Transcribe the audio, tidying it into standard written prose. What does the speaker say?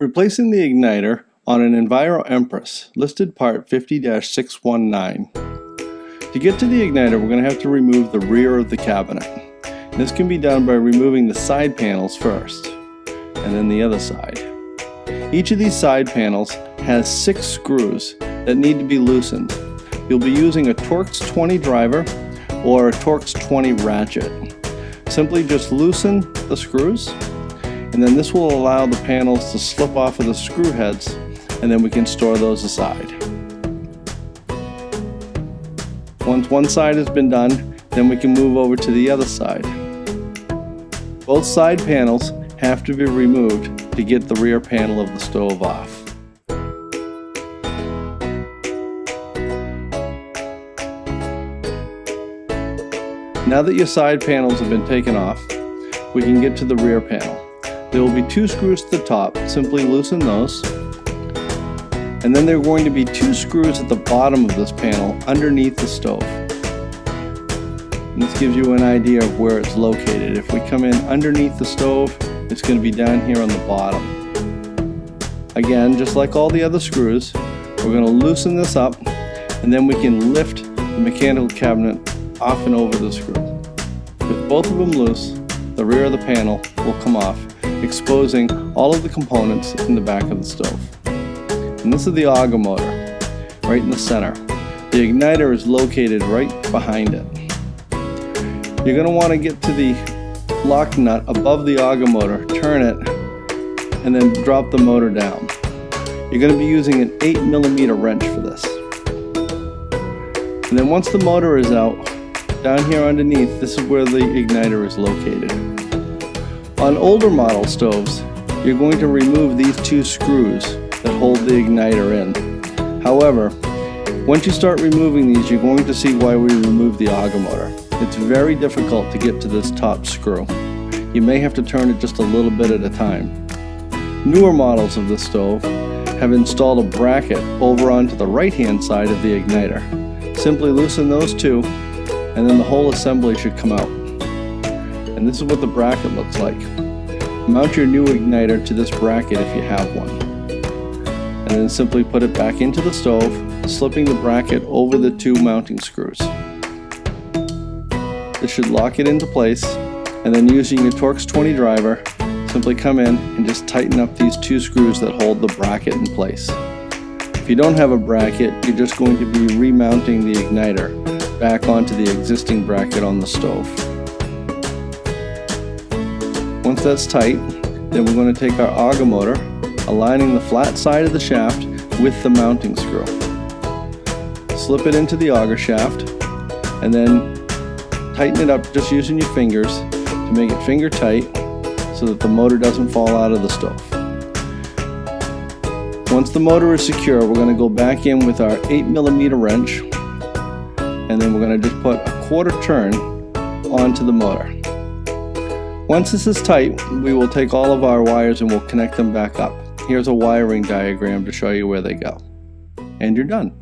Replacing the igniter on an Enviro Empress, listed part 50-619. To get to the igniter, we're going to have to remove the rear of the cabinet. This can be done by removing the side panels first, and then the other side. Each of these side panels has 6 screws that need to be loosened. You'll be using a Torx 20 driver or a Torx 20 ratchet. Simply just loosen the screws, and then this will allow the panels to slip off of the screw heads, and then we can store those aside. Once one side has been done, then we can move over to the other side. Both side panels have to be removed to get the rear panel of the stove off. Now that your side panels have been taken off, we can get to the rear panel. There will be 2 screws to the top. Simply loosen those. And then there are going to be 2 screws at the bottom of this panel underneath the stove. And this gives you an idea of where it's located. If we come in underneath the stove, it's going to be down here on the bottom. Again, just like all the other screws, we're going to loosen this up, and then we can lift the mechanical cabinet off and over the screw. With both of them loose, the rear of the panel will come off, exposing all of the components in the back of the stove. And this is the auger motor, right in the center. The igniter is located right behind it. You're going to want to get to the lock nut above the auger motor, turn it, and then drop the motor down. You're going to be using an 8mm wrench for this. And then once the motor is out, down here underneath, this is where the igniter is located. On older model stoves, you're going to remove these 2 screws that hold the igniter in. However, once you start removing these, you're going to see why we remove the auger motor. It's very difficult to get to this top screw. You may have to turn it just a little bit at a time. Newer models of this stove have installed a bracket over onto the right-hand side of the igniter. Simply loosen those 2, and then the whole assembly should come out. And this is what the bracket looks like. Mount your new igniter to this bracket if you have one. And then simply put it back into the stove, slipping the bracket over the 2 mounting screws. This should lock it into place, and then using your Torx 20 driver, simply come in and just tighten up these 2 screws that hold the bracket in place. If you don't have a bracket, you're just going to be remounting the igniter back onto the existing bracket on the stove. Once that's tight, then we're going to take our auger motor, aligning the flat side of the shaft with the mounting screw. Slip it into the auger shaft, and then tighten it up just using your fingers to make it finger tight so that the motor doesn't fall out of the stove. Once the motor is secure, we're going to go back in with our 8mm wrench, and then we're going to just put a 1/4 turn onto the motor. Once this is tight, we will take all of our wires and we'll connect them back up. Here's a wiring diagram to show you where they go. And you're done.